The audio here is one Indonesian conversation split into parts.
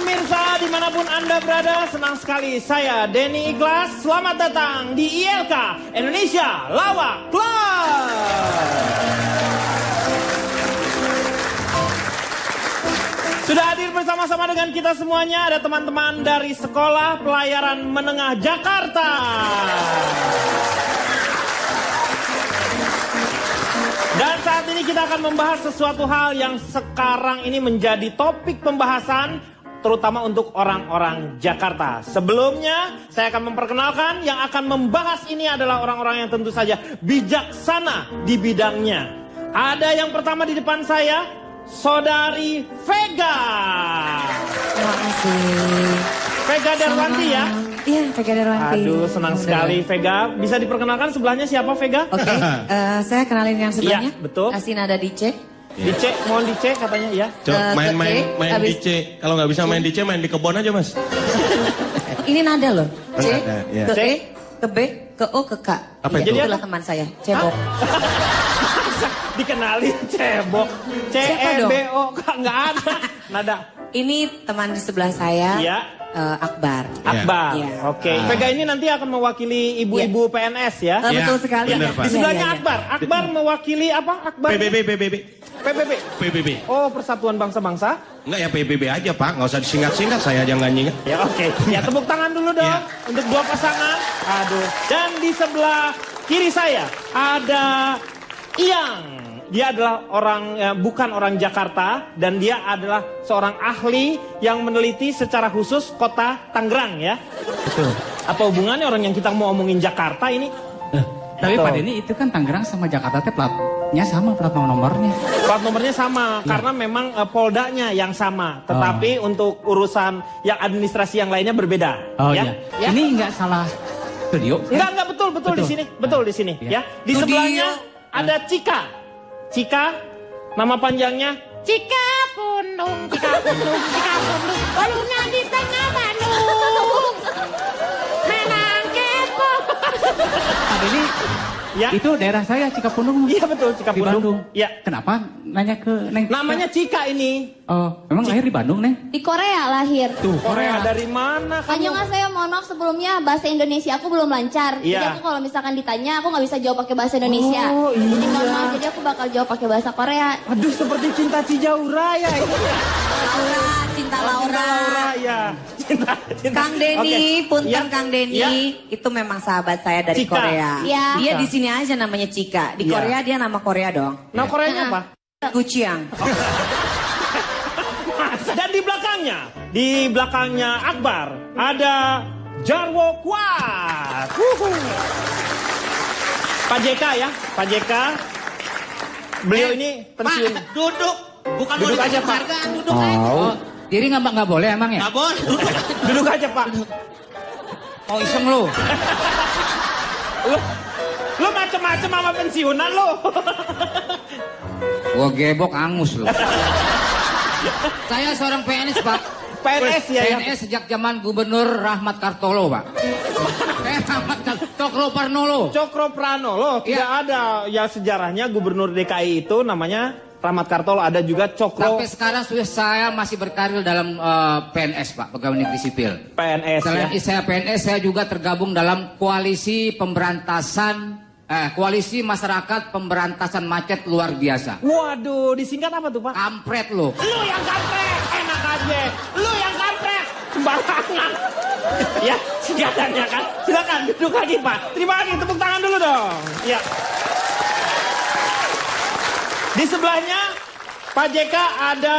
Pemirsa dimanapun Anda berada, senang sekali saya Denny Ikhlas. Selamat datang di ILK Indonesia Lawak Club. Sudah hadir bersama-sama dengan kita semuanya, ada teman-teman dari Sekolah Pelayaran Menengah Jakarta. Dan saat ini kita akan membahas sesuatu hal yang sekarang ini menjadi topik pembahasan, terutama untuk orang-orang Jakarta. Sebelumnya, saya akan memperkenalkan yang akan membahas ini adalah orang-orang yang tentu saja bijaksana di bidangnya. Ada yang pertama di depan saya, Saudari Vega. Terima kasih. Vega Darwanti ya? Iya, Vega Darwanti. Aduh, senang sekali Vega. Bisa diperkenalkan sebelahnya siapa Vega? Oke, saya kenalin yang sebelahnya. Iya, betul. Kasih nada dice. Dice, mohon dice katanya ya. Coba main dice. Kalau nggak bisa main dice, main di kebun aja mas. Ini nada loh. C, ya. ke E, ke B, ke O, ke K. Apa itu? itu? Itulah teman saya, Cebok. Dikenalin Cebok. C-E-B-O, nggak ada. Nada. Ini teman di sebelah saya. Iya. Akbar. Akbar, Ya. oke. Vega ini nanti akan mewakili ibu-ibu PNS ya. Betul sekali. benar, Pak. Di sebelahnya Iya. Akbar. Akbar mewakili apa? Akbar. PBB. Oh, Persatuan Bangsa-Bangsa. Enggak ya PBB aja pak, nggak usah disingkat-singkat, saya aja nggak nyingat. Ya oke. Ya tepuk tangan dulu dong Ya. untuk dua pasangan. Aduh. Dan di sebelah kiri saya ada Iyang. Dia adalah bukan orang Jakarta dan dia adalah seorang ahli yang meneliti secara khusus kota Tangerang ya. Betul. Apa hubungannya orang yang kita mau omongin Jakarta ini? Tapi Betul. Pak Denny itu kan Tangerang sama Jakarta teh platnya sama, plat nomornya. Plat nomornya sama karena memang poldanya yang sama, tetapi untuk urusan yang administrasi yang lainnya berbeda. Oh ya? iya. Ini nggak salah studio? Enggak betul di sini, betul di sini Iya. ya. Di sebelahnya ada Cika. Cika, nama panjangnya Cika Pundung, Waluna di tengah Bandung, menang kepo. Pak Denny, ya. itu daerah saya Cikapundung. Iya betul, Cika Di Pundung. Bandung. Ya. Kenapa nanya ke Neng? Namanya Cika ini. Oh, memang lahir di Bandung, Neng? Di Korea lahir. Tuh, Korea dari mana kamu? Annyeonghaseyo, mohon maaf sebelumnya bahasa Indonesia aku belum lancar. Jadi Iya. aku kalau misalkan ditanya aku nggak bisa jawab pakai bahasa Indonesia. Oh, iya. Jadi mohon maaf, jadi aku bakal jawab pakai bahasa Korea. Aduh, seperti Cinta Cijaura ya ini. Laura, cinta Laura. Ya. Cinta. Kang Denny, Oke. punten Ya. Kang Denny, Ya. itu memang sahabat saya dari Cika. Korea. Iya. Dia di sini aja namanya Cika. Di Iya. Korea dia nama Korea dong. Nah, Koreanya apa? Guciang. Dan di belakangnya Akbar ada Jarwo Kuat. Pak JK ya, Pak JK. Beliau ini pensiun. Pak, duduk. Bukan Duduk mau aja, dikasih Pak. hargaan, duduk. Oh, jadi nggak boleh emang ya? Nggak boleh. Duduk aja Pak. Oh, iseng lu. Lu macem-macem sama pensiunan lu. Gua gebok angus lu. Saya seorang PNS, Pak. PNS ya. PNS sejak zaman Gubernur Rahmat Kartolo, Pak. Cokro Parnolo. Cokro Pranolo tidak ada ya sejarahnya Gubernur DKI itu namanya Rahmat Kartolo, ada juga Cokro Sampai sekarang sudah saya masih berkarir dalam PNS, Pak, Pegawai Negeri Sipil. PNS ya. Selain saya PNS, saya juga tergabung dalam koalisi koalisi masyarakat pemberantasan macet luar biasa. Waduh, disingkat apa tuh Pak? Kampret lo. Lu yang kampret, enak aja. Lu yang kampret, sembarangan. Ya, singkatannya kan. Silakan duduk lagi Pak. Terima kasih, tepuk tangan dulu dong. Ya. Di sebelahnya Pak JK ada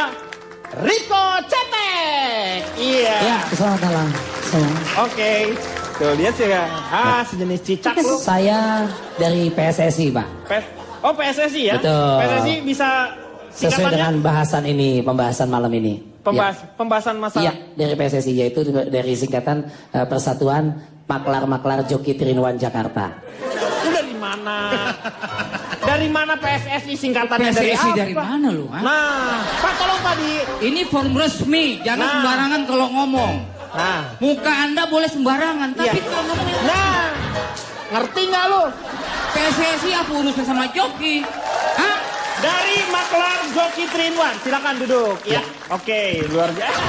Riko Cetek. Iya. Ya, selamat malam. Oke. Tuh lihat sih ya. Sejenis cicak lu. Saya dari PSSI, Pak. Oh PSSI ya? Betul. PSSI bisa Sesuai singkatannya? dengan bahasan ini, pembahasan malam ini. Pembahasan masalah. Iya, dari PSSI, yaitu dari singkatan Persatuan Maklar-Maklar Joki Trinwan Jakarta. Itu dari mana? Dari mana PSSI singkatannya? PSSI apa? dari mana lu? Ha? Nah, Pak tolong Pak di... Ini form resmi, jangan Nah. sembarangan kalau ngomong. Nah, Muka Anda boleh sembarangan, tapi Iya. kalau ngomongnya nah, ngerti nggak lu? PSSI apa urusan sama joki? Hah? Dari Maklar Joki Trinwan, silakan duduk. Ya, oke, luar biasa.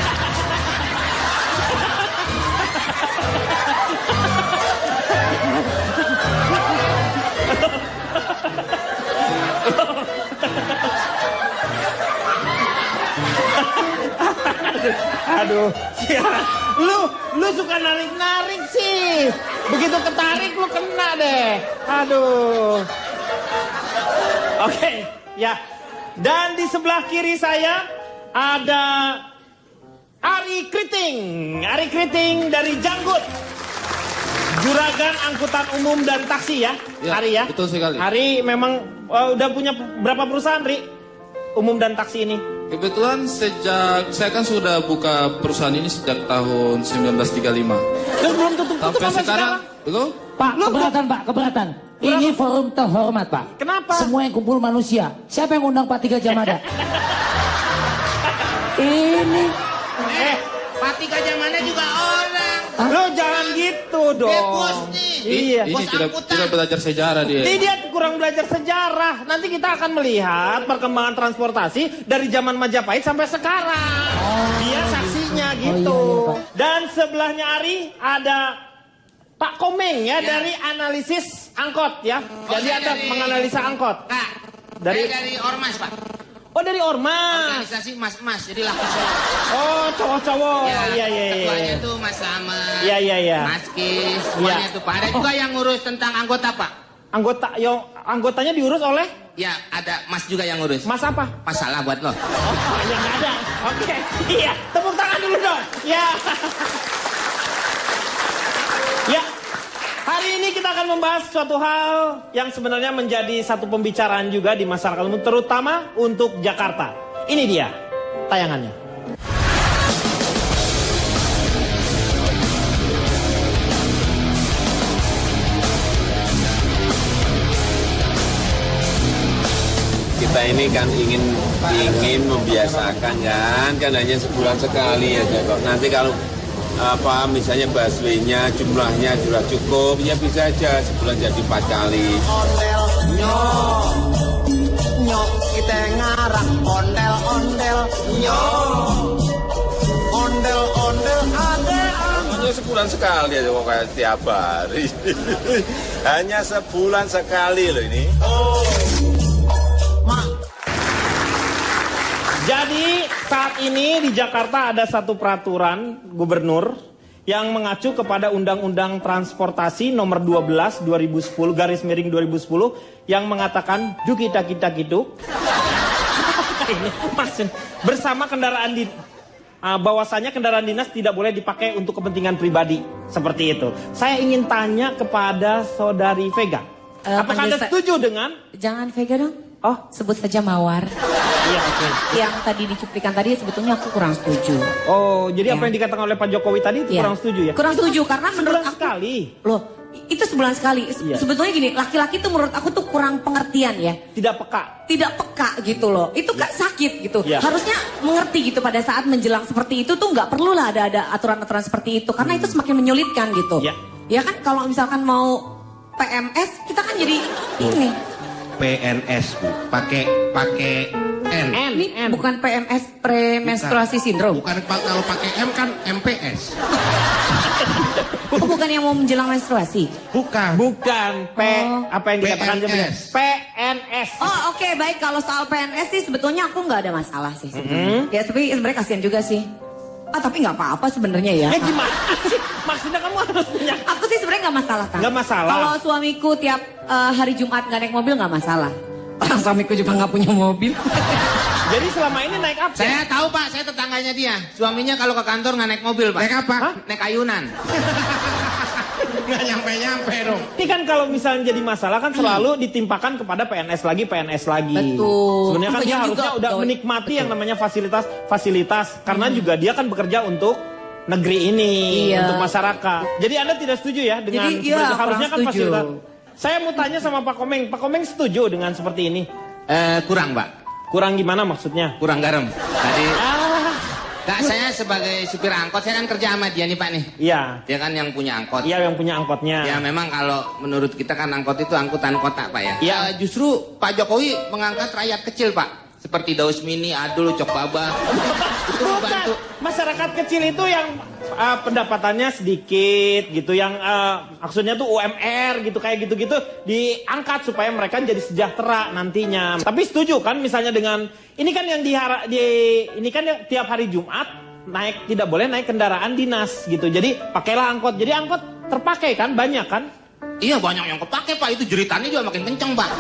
Aduh, siaran. Lu suka narik-narik sih. Begitu ketarik lu kena deh. Aduh. Oke, ya. Dan di sebelah kiri saya ada Ari Kriting. Ari Kriting dari Janggut. Juragan angkutan umum dan taksi ya, Ya, Ari ya. betul sekali. Ari memang udah punya berapa perusahaan, Ri? Umum dan taksi ini. Kebetulan saya kan sudah buka perusahaan ini sejak tahun 1935. Terus belum tutup Sampai sekarang, belum? Pak, keberatan Pak, keberatan. Ini forum terhormat Pak. Kenapa? Semua yang kumpul manusia. Siapa yang undang Pak Tiga Jamada? Ini. Pak Tiga Jamada juga orang. Lo jangan gitu dong. bos nih. Iya. Ini tidak belajar sejarah dia. Ini dia kurang belajar sejarah. Nanti kita akan melihat perkembangan transportasi dari zaman Majapahit sampai sekarang. Dia saksinya gitu. iya, Pak. Dan sebelahnya Ari ada Pak Komeng ya, dari analisis angkot ya. Jadi saya Anda dari- menganalisa angkot. Kak, Dari- saya dari Ormas, Pak. Oh, dari Ormas. Organisasi mas-mas, jadi laki semua. Oh, cowok-cowok. Iya, iya, Ketuanya iya. tuh Mas Slamet, Iya, iya, iya. Mas Kis, semuanya Iya. tuh Pak. Ada juga yang ngurus tentang anggota, Pak. Anggotanya diurus oleh Ya, ada Mas juga yang ngurus. Mas apa? Masalah buat lo. Oh, yang ada. Oke. Iya, tepuk tangan dulu dong. Ya. Ya. Hari ini kita akan membahas suatu hal yang sebenarnya menjadi satu pembicaraan juga di masyarakat umum, terutama untuk Jakarta. Ini dia tayangannya. Kita ini kan ingin membiasakan kan hanya sebulan sekali aja kok. Nanti kalau misalnya busway-nya jumlahnya sudah cukup, ya bisa aja sebulan jadi 4 kali. Ondel nyok nyok kita ngarang ondel nyok ondel ade Hanya sebulan sekali aja kok kayak tiap hari. Hanya sebulan sekali loh ini. Jadi saat ini di Jakarta ada satu peraturan gubernur yang mengacu kepada Undang-Undang Transportasi nomor 12 2010 /2010 yang mengatakan jukita kita gitu. Ini maksud bersama kendaraan bahwasanya kendaraan dinas tidak boleh dipakai untuk kepentingan pribadi seperti itu. Saya ingin tanya kepada Saudari Vega. Apakah Anda setuju dengan? Jangan Vega dong. Oh, Sebut saja Mawar. iya oke. Yang tadi dicuplikan tadi sebetulnya aku kurang setuju. Oh, jadi apa Ya. yang dikatakan oleh Pak Jokowi tadi itu Iya. kurang setuju ya? Kurang setuju karena menurut Sebulan aku sekali. loh, itu sebulan sekali. Iya. Sebetulnya gini, laki-laki tuh menurut aku tuh kurang pengertian ya. Tidak peka. Tidak peka gitu loh. Itu kan sakit gitu. Iya. Harusnya mengerti gitu pada saat menjelang seperti itu tuh nggak perlu lah ada aturan-aturan seperti itu karena itu semakin menyulitkan gitu. Iya. Ya kan kalau misalkan mau PMS kita kan jadi ini. PNS Bu, pakai N. Ini bukan PMS premenstruasi sindrom. Bukan kalau pakai M kan MPS. Oh, bukan yang mau menjelang menstruasi. Bukan. Bukan apa yang dikatakan PNS. sebenarnya? PNS. Oh oke, baik, kalau soal PNS sih sebetulnya aku nggak ada masalah sih. Ya tapi sebenarnya kasihan juga sih. Tapi nggak apa-apa sebenarnya ya. Gimana sih? Maksudnya kamu harus punya. Aku sih sebenarnya nggak masalah kan. Nggak masalah. Kalau suamiku tiap hari Jumat nggak naik mobil nggak masalah. Orang suamiku juga nggak punya mobil. Jadi selama ini naik apa? Saya tahu, Pak, saya tetangganya dia. Suaminya kalau ke kantor nggak naik mobil, Pak. Naik apa? Naik ayunan. Nggak nyampe-nyampe dong. Ini kan kalau misalnya jadi masalah kan selalu ditimpakan kepada PNS lagi. Betul. Sebenarnya kan dia Banyak harusnya juga, udah Doi. menikmati yang namanya fasilitas. Karena juga dia kan bekerja untuk negeri ini, Iya. untuk masyarakat. Jadi Anda tidak setuju ya dengan Jadi, iya, seperti- harusnya kan kurang setuju. fasilitas. Saya mau tanya sama Pak Komeng. Pak Komeng setuju dengan seperti ini? Kurang, Pak. Kurang gimana maksudnya? Kurang garam. Tadi Ah, Kak, saya sebagai supir angkot, saya kan kerja sama dia nih, Pak nih. iya. Dia kan yang punya angkot. Iya yang punya angkotnya. Ya memang kalau menurut kita kan angkot itu angkutan kota, Pak ya. Iya. Justru Pak Jokowi mengangkat rakyat kecil, Pak. Seperti Daus Mini, Adul, Cok Baba. Itu Bukan. membantu. Masyarakat kecil itu yang pendapatannya sedikit gitu, yang maksudnya tuh UMR gitu, kayak gitu-gitu diangkat supaya mereka jadi sejahtera nantinya. Tapi setuju kan misalnya dengan ini kan yang ini kan tiap hari Jumat naik, tidak boleh naik kendaraan dinas gitu. Jadi pakailah angkot. Jadi angkot terpakai kan, banyak kan? Iya banyak yang kepake Pak, itu jeritannya juga makin kenceng Pak.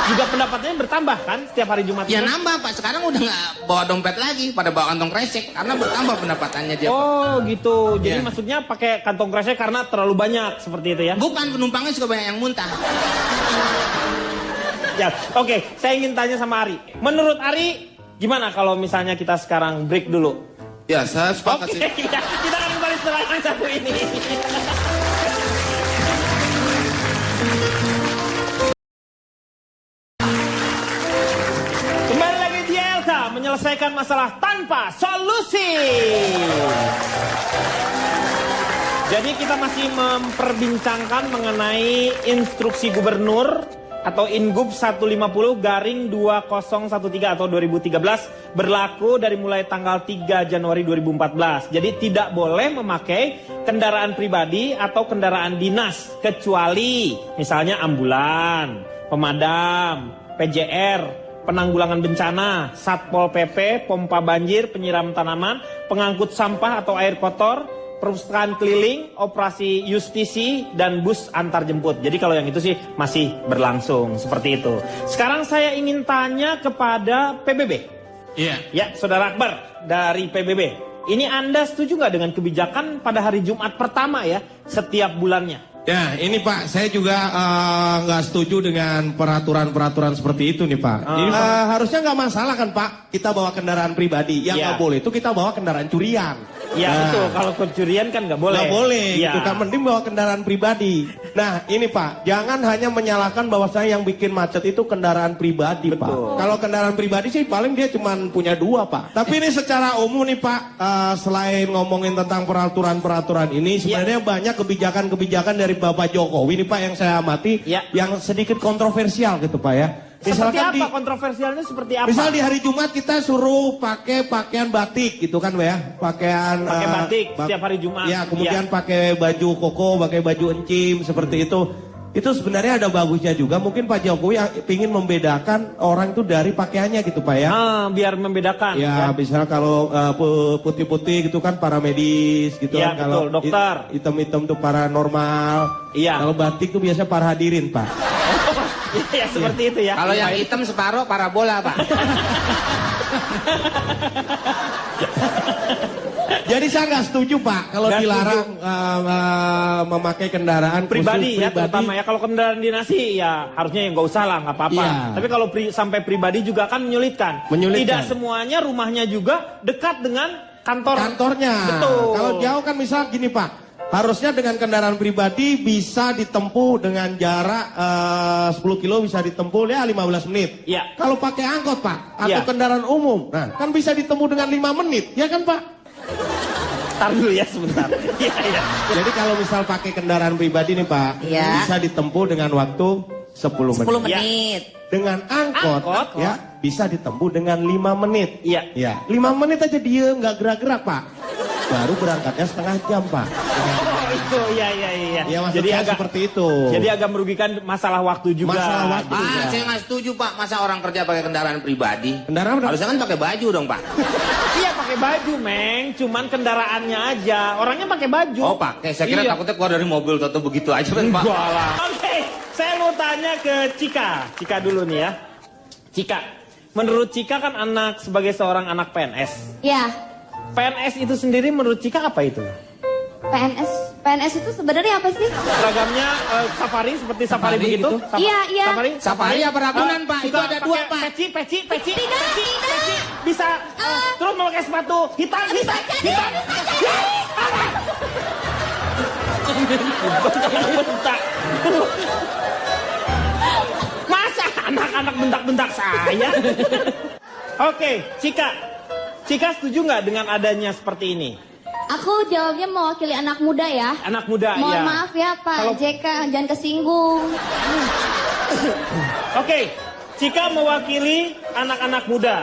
Juga pendapatannya bertambah kan setiap hari Jumat. Ya itu? nambah Pak, sekarang udah nggak bawa dompet lagi, pada bawa kantong kresek karena bertambah pendapatannya dia. Oh gitu. Jadi Iya. maksudnya pakai kantong kresek karena terlalu banyak seperti itu ya? Bukan, penumpangnya juga banyak yang muntah. Ya, oke. Saya ingin tanya sama Ari. Menurut Ari, gimana kalau misalnya kita sekarang break dulu? Ya, saya sepakat Oke, sih. kita akan kembali setelah yang satu ini. Kembali lagi di Elta, menyelesaikan masalah tanpa solusi. Jadi kita masih memperbincangkan mengenai instruksi gubernur atau Ingub 150/2013 atau 2013 berlaku dari mulai tanggal 3 Januari 2014. Jadi tidak boleh memakai kendaraan pribadi atau kendaraan dinas kecuali misalnya ambulan, pemadam, PJR, penanggulangan bencana, Satpol PP, pompa banjir, penyiram tanaman, pengangkut sampah atau air kotor, perpustakaan keliling, operasi justisi, dan bus antar jemput. Jadi kalau yang itu sih masih berlangsung seperti itu. Sekarang saya ingin tanya kepada PBB. Iya. Ya, Saudara Akbar dari PBB. Ini Anda setuju nggak dengan kebijakan pada hari Jumat pertama ya, setiap bulannya? Ya, ini Pak, saya juga nggak setuju dengan peraturan-peraturan seperti itu nih Pak. Ini, harusnya nggak masalah kan Pak, kita bawa kendaraan pribadi. Yang nggak boleh itu kita bawa kendaraan curian. Ya betul, kalau kecurian kan nggak boleh. Nggak boleh, Ya. itu kan mending bawa kendaraan pribadi. Nah, ini Pak, jangan hanya menyalahkan bahwasanya yang bikin macet itu kendaraan pribadi Pak. Kalau kendaraan pribadi sih paling dia cuma punya 2 Pak. Tapi ini secara umum nih Pak, selain ngomongin tentang peraturan-peraturan ini, sebenarnya banyak kebijakan-kebijakan dari Bapak Jokowi nih Pak yang saya amati, yang sedikit kontroversial gitu Pak ya. Seperti Misalkan apa kontroversialnya seperti apa? Misal di hari Jumat kita suruh pakai pakaian batik gitu kan ya, pakaian Pakai batik setiap hari Jumat. Ya, kemudian pakai baju koko, pakai baju encim seperti itu. Itu sebenarnya ada bagusnya juga. Mungkin Pak Jokowi ingin membedakan orang itu dari pakaiannya gitu Pak ya. Biar membedakan. Ya, misalnya kalau putih-putih gitu kan para medis gitu Ya, kan. Kalau betul, dokter. hitam-hitam tuh paranormal. Iya. Kalau batik tuh biasanya para hadirin Pak. Ya seperti itu ya. Kalau yang hitam separuh parabola Pak. Jadi saya nggak setuju Pak kalau Nggak dilarang memakai kendaraan Pribadi khusus ya terutama ya. Kalau kendaraan dinas sih ya harusnya yang nggak usah lah, nggak apa-apa. Iya. Tapi kalau sampai pribadi juga kan menyulitkan. Menyulitkan. Tidak semuanya rumahnya juga dekat dengan kantornya. Betul. Kalau jauh kan misal gini Pak, harusnya dengan kendaraan pribadi bisa ditempuh dengan jarak 10 kilo bisa ditempuh ya 15 menit. Iya. Kalau pakai angkot Pak atau Iya. kendaraan umum, nah kan bisa ditempuh dengan 5 menit, ya kan Pak? Ntar dulu ya sebentar. Iya, iya. Jadi kalau misal pakai kendaraan pribadi nih Pak, Iya. bisa ditempuh dengan waktu 10 menit. 10 menit. Dengan angkot, Angkot, ya bisa ditempuh dengan 5 menit. Iya. Ya, 5 menit aja diem nggak gerak-gerak Pak. Baru berangkatnya setengah jam Pak. Oh itu, iya. Ya maksudnya seperti itu. Jadi agak merugikan masalah waktu juga. Masalah waktu. Ah, saya nggak setuju Pak, masa orang kerja pakai kendaraan pribadi. Kendaraan apa? Harusnya kan pakai baju dong Pak. Iya pakai baju, Meng. Cuman kendaraannya aja. Orangnya pakai baju. Oh pakai, saya kira Iya. takutnya keluar dari mobil atau begitu aja kan Pak. Enggak lah. Oke, saya mau tanya ke Cika. Cika dulu nih ya. Cika, menurut Cika kan sebagai seorang anak PNS. Ya, PNS itu sendiri menurut Cika apa itu? PNS itu sebenarnya apa sih? Seragamnya safari seperti safari begitu? gitu. Iya, iya. Safari apa Ragunan, Pak? Itu suka ada 2 pakai Pak. Peci. Tidak. Bisa terus memakai sepatu hitam. Bentak. Masa anak-anak bentak-bentak saya? Oke, Cika. Cika setuju nggak dengan adanya seperti ini? Aku jawabnya mewakili anak muda ya. Anak muda, Mohon ya. maaf ya Pak Kalau- JK, jangan kesinggung. Oke, Cika mewakili anak-anak muda.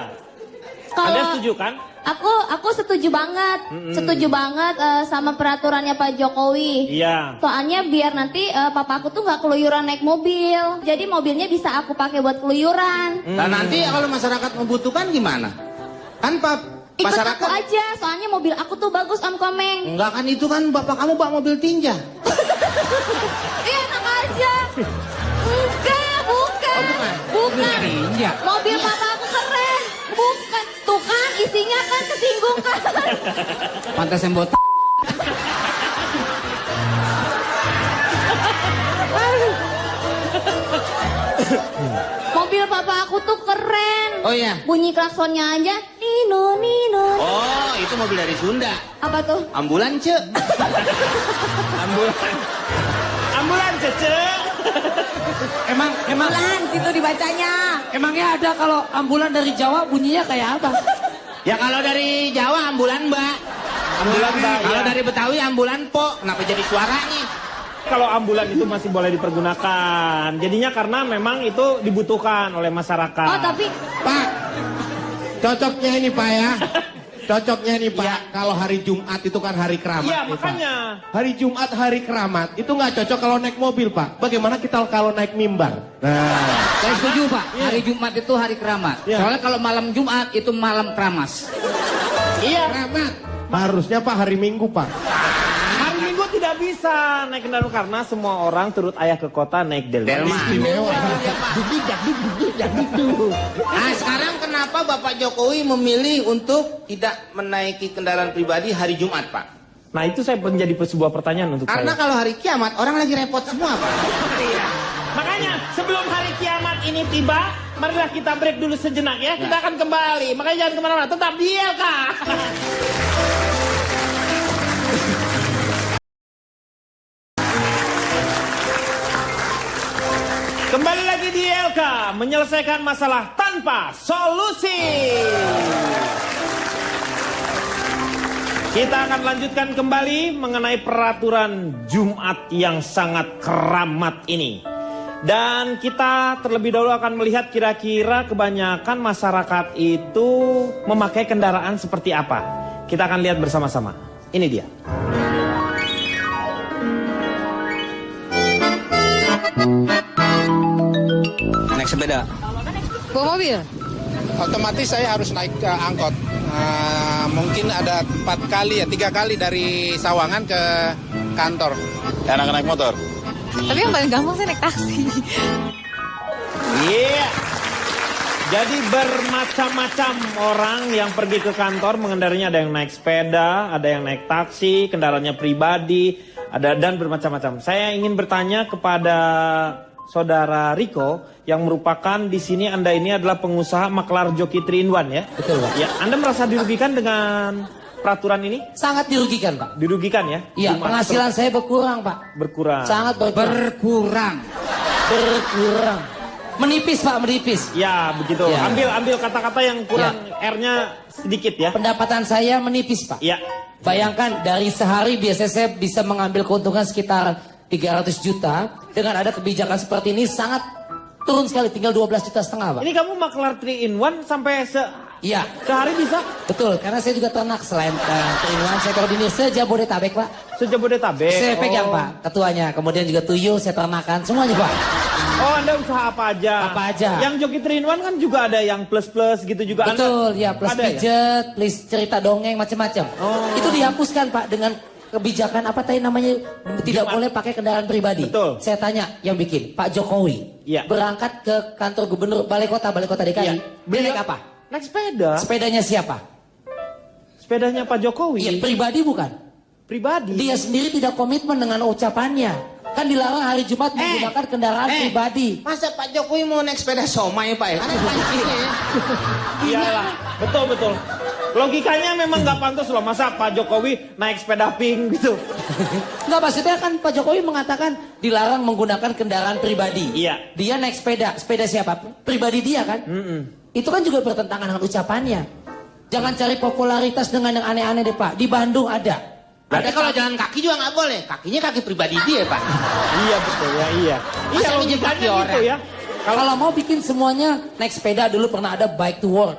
Anda Kalau setuju kan? Aku setuju banget. Setuju banget sama peraturannya Pak Jokowi. Iya. Soalnya biar nanti papa aku tuh nggak keluyuran naik mobil. Jadi mobilnya bisa aku pakai buat keluyuran. Dan nanti kalau masyarakat membutuhkan gimana? Kan Ikut masyarakat... aku aja, soalnya mobil aku tuh bagus Om Komeng. Enggak kan itu kan bapak kamu bawa mobil tinja. Iya enak aja. Enggak, bukan. Oh, bukan. Bukan. Tinja. Mobil papa aku keren. Bukan. Tuh kan isinya kan kesinggung kan. Pantas yang buat Mobil papa aku tuh keren. Oh iya. Bunyi klaksonnya aja nino nino. Oh, itu mobil dari Sunda. Apa tuh? Ambulan, Ce. Ambulan Cece. Emang Bulan situ dibacanya. emangnya ada kalau ambulan dari Jawa bunyinya kayak apa? Ya kalau dari Jawa ambulan, Mbak. Ambulan, Mbak, Kalau ya. dari Betawi ambulan, Po. Kenapa jadi suara nih? Kalau ambulan itu masih boleh dipergunakan. Jadinya karena memang itu dibutuhkan oleh masyarakat. Oh tapi Pak, cocoknya ini Pak ya. Cocoknya nih Pak, kalau hari Jumat itu kan hari keramat. Iya, nih, Pak. makanya. Hari Jumat hari keramat itu nggak cocok kalau naik mobil Pak. Bagaimana kita kalau naik mimbar? Nah, Saya setuju, Pak. Hari Jumat itu hari keramat. Iya. Soalnya kalau malam Jumat itu malam keramas. Iya. keramat. Harusnya Pak hari Minggu Pak. Hari Minggu tidak bisa naik kendaraan karena semua orang turut ayah ke kota naik delman. Istimewa. Nah, sekarang kenapa Bapak Jokowi memilih untuk tidak menaiki kendaraan pribadi hari Jumat, Pak? Nah itu saya menjadi sebuah pertanyaan untuk Karena saya. kalau hari kiamat orang lagi repot semua, Pak. Makanya sebelum hari kiamat ini tiba, marilah kita break dulu sejenak ya. Kita akan kembali. Makanya jangan kemana-mana. Tetap di LK. Kembali lagi di LK, menyelesaikan masalah tanpa solusi. Kita akan lanjutkan kembali mengenai peraturan Jumat yang sangat keramat ini. Dan kita terlebih dahulu akan melihat kira-kira kebanyakan masyarakat itu memakai kendaraan seperti apa. Kita akan lihat bersama-sama. Ini dia. Naik sepeda. Bawa mobil. Otomatis saya harus naik angkot. Mungkin ada 4 kali ya, 3 kali dari Sawangan ke kantor. Enak naik motor. Tapi yang paling gampang sih naik taksi. Iya. Jadi bermacam-macam orang yang pergi ke kantor mengendarinya, ada yang naik sepeda, ada yang naik taksi, kendaraannya pribadi, ada dan bermacam-macam. Saya ingin bertanya kepada Saudara Riko yang merupakan di sini Anda ini adalah pengusaha maklar joki 3-in-1 ya? Betul, Pak. Ya, Anda merasa dirugikan dengan peraturan ini? Sangat dirugikan, Pak. Dirugikan ya? Iya, Cuma penghasilan saya berkurang, Pak. berkurang. Sangat berkurang. Berkurang. Menipis, Pak, menipis. Ya, begitu. Ya. Ambil kata-kata yang kurang R-nya sedikit ya. Pendapatan saya menipis, Pak. Ya. Bayangkan dari sehari biasanya saya bisa mengambil keuntungan sekitar 300 juta. Dengan ada kebijakan seperti ini sangat turun sekali, tinggal 12,5 juta, Pak. Ini kamu maklar 3-in-1 sampai Iya, sehari bisa? betul. Karena saya juga ternak selain 3-in-1, saya koordinir se-Jabodetabek, Pak. Sejabodetabek. Saya pegang, Oh. Pak, ketuanya. Kemudian juga tuyul, saya ternakan, semuanya, Pak. Oh, Anda usaha apa aja? Apa aja. Yang joki 3-in-1 kan juga ada yang plus-plus gitu juga. Betul, Anda ya, plus ada ya? pijet, plus cerita dongeng, macam-macam. Oh. Itu dihapuskan, Pak, dengan kebijakan apa tadi namanya, tidak boleh pakai kendaraan pribadi. Betul. Saya tanya yang bikin, Pak Jokowi. Iya. Berangkat ke kantor gubernur balai kota DKI. Iya. Dia naik apa? Naik sepeda. Sepedanya siapa? Sepedanya Pak Jokowi. Iya, pribadi bukan? Pribadi. Dia sendiri tidak komitmen dengan ucapannya. Kan dilarang hari Jumat menggunakan kendaraan pribadi. Masa Pak Jokowi mau naik sepeda somai, Pak ya? Kan pancingnya ya. Iyalah. Betul. Logikanya memang nggak pantas loh. Masa Pak Jokowi naik sepeda pink gitu. Enggak, maksudnya kan Pak Jokowi mengatakan dilarang menggunakan kendaraan pribadi. Iya. Dia naik sepeda. Sepeda siapa? Pribadi dia kan? Itu kan juga bertentangan dengan ucapannya. Jangan cari popularitas dengan yang aneh-aneh deh, Pak. Di Bandung ada. Berarti kalau jalan kaki juga nggak boleh. Kakinya kaki pribadi dia, Pak. Iya betul ya, iya. Masa Iya ini logikanya kaki gitu orang? ya. Kalau mau bikin semuanya naik sepeda, dulu pernah ada bike to work.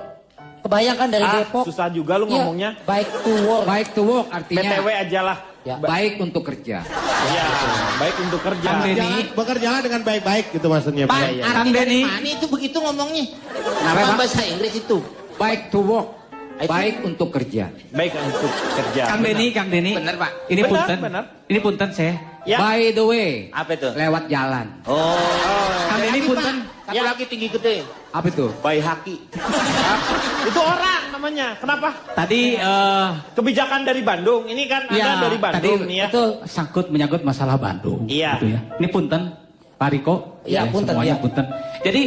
Kebayangkan dari Depok. Susah juga lu Iya, ngomongnya. Bike to work. Baik to work artinya BTW aja lah. Ya. baik untuk kerja. Iya, baik untuk kerja. Kang Denny. Jangan bekerjalah dengan baik-baik gitu maksudnya. Pak, Pak. Iya, Kang arti dari Denny. mana itu begitu ngomongnya? Kenapa, Nama Pak? bahasa Inggris itu. Baik to work. Baik untuk kerja. Baik untuk kerja. Kang Denny. Benar, Pak. Ini Benar, punten. benar. Ini punten saya. Ya. By the way. Apa itu? Lewat jalan. Oh. Kang Denny punten. Satu lagi tinggi gede. Apa itu? Bayi haki. Itu orang namanya. Kenapa? Tadi Kebijakan dari Bandung. Ini kan ada dari Bandung tadi nih ya. itu menyangkut masalah Bandung. Iya. Gitu ya. Ini punten, Pak Riko. Iya, punten, semuanya iya. punten. Jadi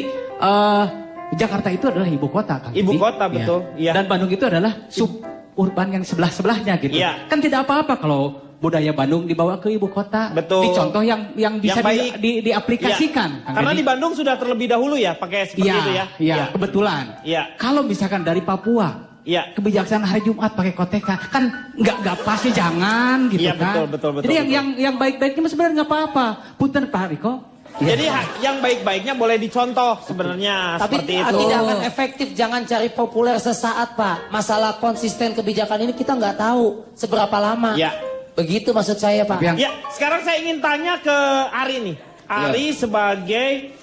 Jakarta itu adalah ibu kota, Kang. Ibu Didi. kota, Iya. betul. Iya. Dan Bandung itu adalah suburban yang sebelah-sebelahnya gitu. Iya. Kan tidak apa-apa kalau budaya Bandung dibawa ke ibu kota. Betul. Dicontoh yang bisa Yang baik. diaplikasikan. Iya. Kang Karena Didi. di Bandung sudah terlebih dahulu ya pakai seperti itu ya. Iya, kebetulan. Iya. Kalau misalkan dari Papua, Iya. kebijaksanaan hari Jumat pakai koteka, kan nggak pasti jangan gitu Iya, kan. betul, Jadi betul. yang baik-baiknya mah sebenarnya nggak apa-apa. Punten Pak Riko. Iya. Jadi yang baik-baiknya boleh dicontoh sebenarnya Tapi seperti itu. tidak akan efektif, jangan cari populer sesaat Pak. Masalah konsisten kebijakan ini kita nggak tahu seberapa lama. Ya. Begitu maksud saya Pak. Tapi yang- Ya, sekarang saya ingin tanya ke Ari nih. Ari sebagai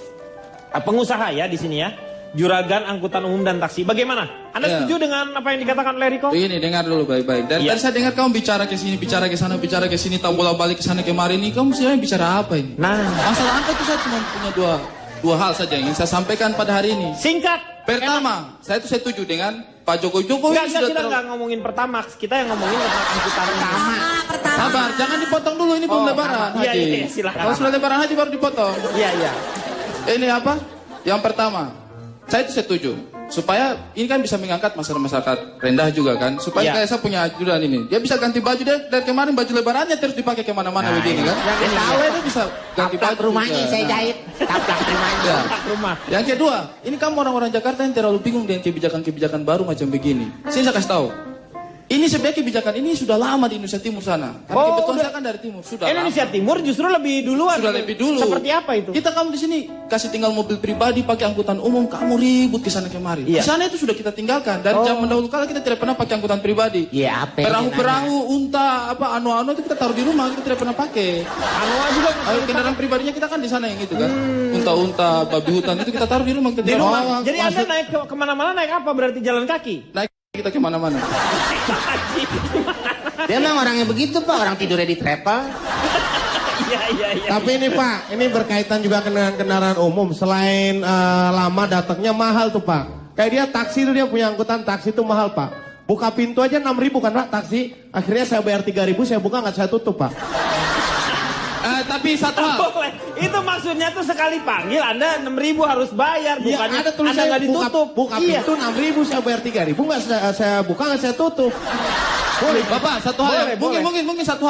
pengusaha ya di sini ya. Juragan angkutan umum dan taksi. Bagaimana? Anda Ya. setuju dengan apa yang dikatakan oleh Riko? Begini, dengar dulu baik-baik. Dari Iya. tadi saya dengar kamu bicara ke sini, bicara ke sana, bicara ke sini, tak bolak-balik ke sana kemari ini. Kamu sebenarnya bicara apa ini? Nah, Masalah angka itu saya cuma punya dua hal saja yang ingin saya sampaikan pada hari ini. singkat. Pertama, saya itu setuju dengan Pak Jokowi. Jokowi Enggak, sudah kita terlalu... nggak ngomongin Pertamax, kita yang ngomongin tentang angkutan umum. Pertama. Sabar, jangan dipotong dulu, ini belum Oh, lebaran iya, haji. iya, silakan. Kalau sudah lebaran haji baru dipotong. Iya, iya. Ini apa? Yang pertama, saya itu setuju. Supaya ini kan bisa mengangkat masyarakat rendah juga kan. Supaya Iya. kayak saya punya ajudan ini. Dia bisa ganti baju dari kemarin baju lebarannya terus dipakai kemana-mana begini kan. Yang ini, Tahu itu bisa ganti Taplak baju. rumahnya juga. saya jahit. Taplak rumahnya. Ya. Tak rumah. Yang kedua, ini kamu orang-orang Jakarta yang terlalu bingung dengan kebijakan-kebijakan baru macam begini. Saya kasih tahu. Ini sebenarnya kebijakan ini sudah lama di Indonesia Timur sana. Karena Oh, kebetulan udah. saya kan dari Timur, sudah Indonesia lama. Timur justru lebih duluan. Sudah lebih dulu. Seperti apa itu? Kita kamu di sini kasih tinggal mobil pribadi, pakai angkutan umum, kamu ribut ke sana kemari. Iya. Di sana itu sudah kita tinggalkan. Dari zaman dahulu kala kita tidak pernah pakai angkutan pribadi. Iya, apa yang Perahu-perahu, unta, apa anu-anu itu kita taruh di rumah, kita tidak pernah pakai. Anoa juga Kendaraan pribadinya kita kan di sana yang itu kan. Unta-unta, babi hutan itu kita taruh di rumah. Kita di tidak rumah. bawa. Jadi Anda naik kemana-mana naik apa? Berarti jalan kaki? Naik kita kemana-mana. Dia memang orangnya begitu Pak, orang tidurnya di travel. Iya, iya, iya. Tapi ini Pak, ini berkaitan juga dengan kendaraan umum. Selain lama datangnya mahal tuh Pak. Kayak dia taksi itu dia punya angkutan taksi itu mahal Pak. Buka pintu aja 6.000 kan Pak taksi. Akhirnya saya bayar 3.000, saya buka nggak saya tutup Pak. Tapi satu hal. Boleh. Itu maksudnya tuh sekali panggil Anda 6.000 harus bayar. Iya Bukannya ada Anda tulisannya nggak ditutup. buka Iya. pintu 6.000, saya bayar 3.000, nggak saya buka nggak saya tutup. Boleh, Bapak, satu hal. Boleh, Mungkin satu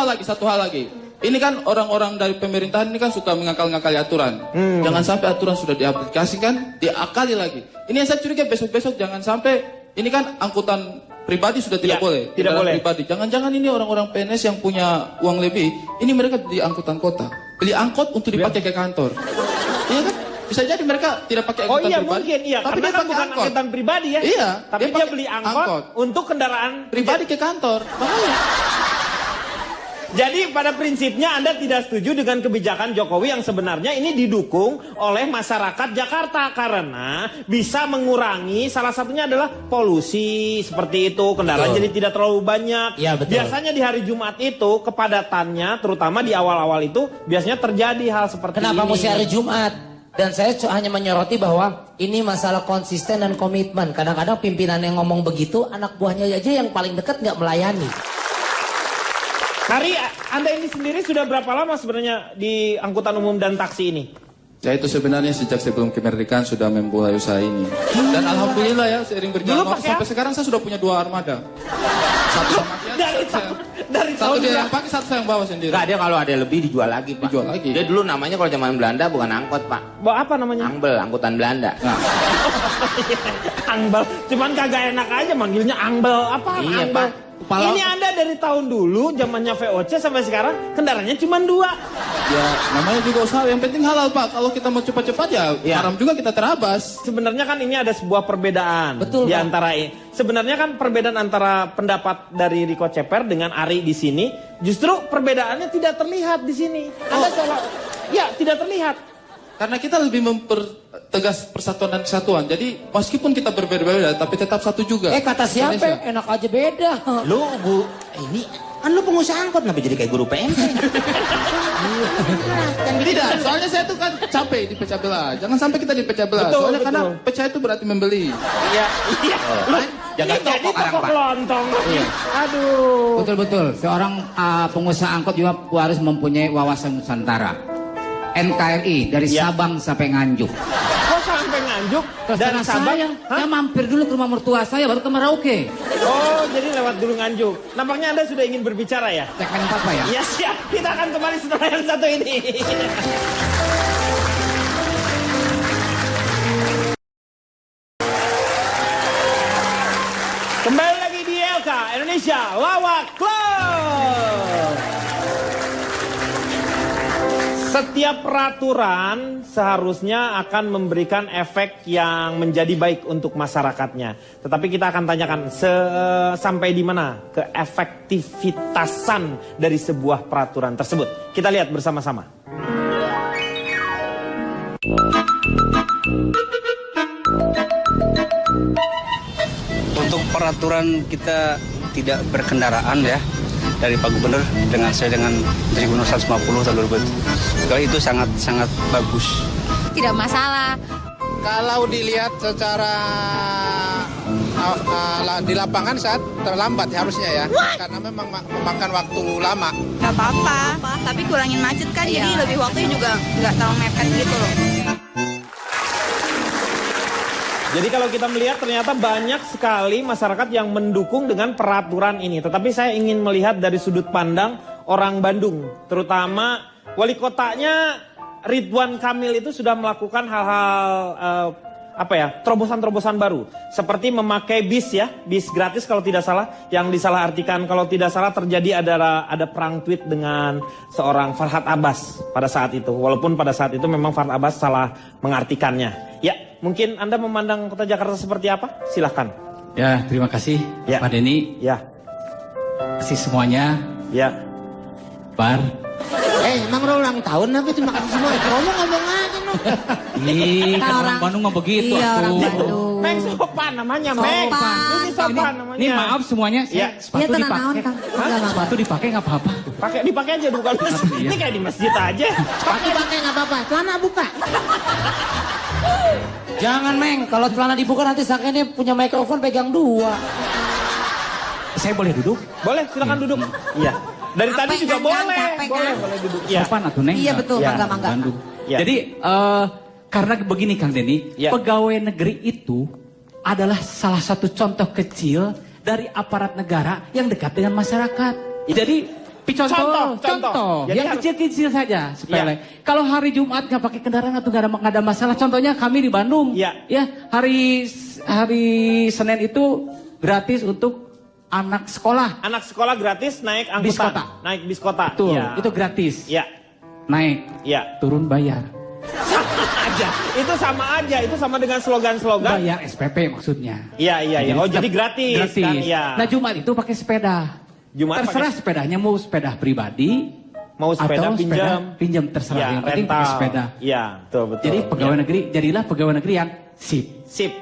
hal lagi. Ini kan orang-orang dari pemerintahan ini kan suka mengakal-ngakali aturan. Jangan sampai aturan sudah diaplikasikan, diakali lagi. Ini yang saya curiga besok-besok jangan sampai ini kan angkutan pribadi sudah tidak Ya, boleh. tidak Kendaraan boleh. Pribadi. Jangan-jangan ini orang-orang PNS yang punya uang lebih, ini mereka di angkutan kota. Beli angkot untuk dipakai ke kantor. Iya kan? Bisa jadi mereka tidak pakai Oh angkutan iya pribadi. mungkin iya. Tapi Karena dia kan pakai bukan angkot. angkutan pribadi ya. Iya, Tapi dia dia pakai beli angkot angkot. untuk kendaraan Pribadi ke kantor. Bahaya. Jadi pada prinsipnya Anda tidak setuju dengan kebijakan Jokowi yang sebenarnya ini didukung oleh masyarakat Jakarta karena bisa mengurangi salah satunya adalah polusi seperti itu, kendaraan Betul. jadi tidak terlalu banyak. Iya, betul. Biasanya di hari Jumat itu kepadatannya terutama di awal-awal itu biasanya terjadi hal seperti Kenapa ini. mesti hari Jumat? Dan saya hanya menyoroti bahwa ini masalah konsisten dan komitmen. Kadang-kadang pimpinan yang ngomong begitu, anak buahnya aja yang paling dekat nggak melayani. Hari Anda ini sendiri sudah berapa lama sebenarnya di angkutan umum dan taksi ini? Ya itu sebenarnya sejak sebelum kemerdekaan sudah memulai usaha ini. Dan alhamdulillah ya seiring berjalan Dulu waktu pakai sampai sekarang saya sudah punya 2 armada. Satu sama dia, Dari satu tahun dia berapa? yang pakai, satu saya yang bawa sendiri. Enggak, dia kalau ada lebih dijual lagi Pak. Dijual lagi. Dia dulu namanya kalau zaman Belanda bukan angkot Pak. Bawa apa namanya? Angbel, angkutan Belanda. Nah, Angbel, cuman kagak enak aja manggilnya Angbel. Apa Iya Angbel? Pak. Kepala- Ini Anda dari tahun dulu, zamannya VOC sampai sekarang, kendaraannya cuma 2. Ya, namanya juga usaha. Yang penting halal, Pak. Kalau kita mau cepat-cepat ya, haram juga kita terabas. Sebenarnya kan ini ada sebuah perbedaan Betul, di Pak. antara ini. Sebenarnya kan perbedaan antara pendapat dari Riko Ceper dengan Ari di sini, justru perbedaannya tidak terlihat di sini. Anda salah. Ya, tidak terlihat. Karena kita lebih mempertegas persatuan dan kesatuan. Jadi meskipun kita berbeda-beda, tapi tetap satu juga. Kata siapa? Indonesia. Enak aja beda. Lu Bu, ini kan lu pengusaha angkot kenapa jadi kayak guru PMP? Tidak, soalnya saya tuh kan capek dipecah belah. Jangan sampai kita dipecah belah. Betul, Soalnya betul. karena pecah itu berarti membeli. Iya, iya. Jaga Ini jadi toko sekarang, toko Pak. kelontong. Aduh. Betul-betul. Seorang pengusaha angkot juga harus mempunyai wawasan Nusantara. NKRI dari Ya. Sabang sampai Nganjuk. Kok sampai Nganjuk dari Terserah Sabang? saya, Hah? saya mampir dulu ke rumah mertua saya baru ke Merauke. Oh, jadi lewat dulu Nganjuk. Nampaknya Anda sudah ingin berbicara ya? Segmen papa ya. Ya siap, kita akan kembali setelah yang satu ini. Kembali lagi di LK Indonesia Lawak Club. Setiap peraturan seharusnya akan memberikan efek yang menjadi baik untuk masyarakatnya. Tetapi kita akan tanyakan sampai di mana keefektivitasan dari sebuah peraturan tersebut. Kita lihat bersama-sama. Untuk peraturan kita tidak berkendaraan ya dari Pak Gubernur dengan Tribunal 150 tahun 2000. Kalau itu sangat bagus. Tidak masalah. Kalau dilihat secara di lapangan saat terlambat harusnya ya, karena memang memakan waktu lama. Gak apa-apa, tapi kurangin macet kan, jadi lebih waktunya juga nggak terlalu mepet gitu loh. Jadi kalau kita melihat ternyata banyak sekali masyarakat yang mendukung dengan peraturan ini. Tetapi saya ingin melihat dari sudut pandang orang Bandung. Terutama wali kotanya Ridwan Kamil itu sudah melakukan hal-hal terobosan-terobosan baru. Seperti memakai bis ya, bis gratis kalau tidak salah. Yang disalahartikan kalau tidak salah terjadi ada perang tweet dengan seorang Farhad Abbas pada saat itu. Walaupun pada saat itu memang Farhad Abbas salah mengartikannya. Ya, mungkin Anda memandang kota Jakarta seperti apa? Silahkan. Ya, terima kasih Pak Denny. Ya. Kasih semuanya. Ya. Bar. Emang lo ulang tahun apa terima kasih semua? Ngomong aja lo. Ih, orang Bandung mah begitu. Iya, orang atuh. Bandung. Meng sopan namanya, Meng. Sopan. Ini sopan namanya. Ini maaf semuanya, Ya. sepatu Iya, tenang dipakai. naon, Kang. Enggak, Sepatu dipakai nggak apa-apa. Dipakai aja bukan masjid. Iya. Ini kayak di masjid aja. Pakai nggak apa-apa. Celana buka. Jangan Meng, kalau celana dibuka nanti sangkanya punya mikrofon pegang 2. Saya boleh duduk? Boleh, silakan duduk. Iya. Dari tadi juga boleh. capek, Boleh duduk. Iya. Sopan atuh Neng. Iya betul, Ya. mangga-mangga. Bandung. Ya. Jadi karena begini Kang Denny, Ya. pegawai negeri itu adalah salah satu contoh kecil dari aparat negara yang dekat dengan masyarakat. Jadi contoh. Jadi Yang harus- kecil-kecil saja, sepele. Kalau hari Jumat nggak pakai kendaraan atau nggak ada masalah. Contohnya kami di Bandung. Ya. Hari Senin itu gratis untuk anak sekolah. Anak sekolah gratis naik angkutan. Bis kota. Naik bis kota. Betul, Iya. itu gratis. Iya. Naik, Iya. turun bayar. Aja. Itu sama aja. Itu sama dengan slogan-slogan. Bayar SPP maksudnya. Iya. Oh, jadi gratis. Gratis. Kan? Iya. Nah Jumat itu pakai sepeda. Jumat Terserah pakai- sepedanya mau sepeda pribadi, Mau sepeda atau pinjam. pinjam terserah. Iya, Yang penting pakai rental. sepeda. Iya, betul. Jadi pegawai Iya. negeri, jadilah pegawai negeri yang sip.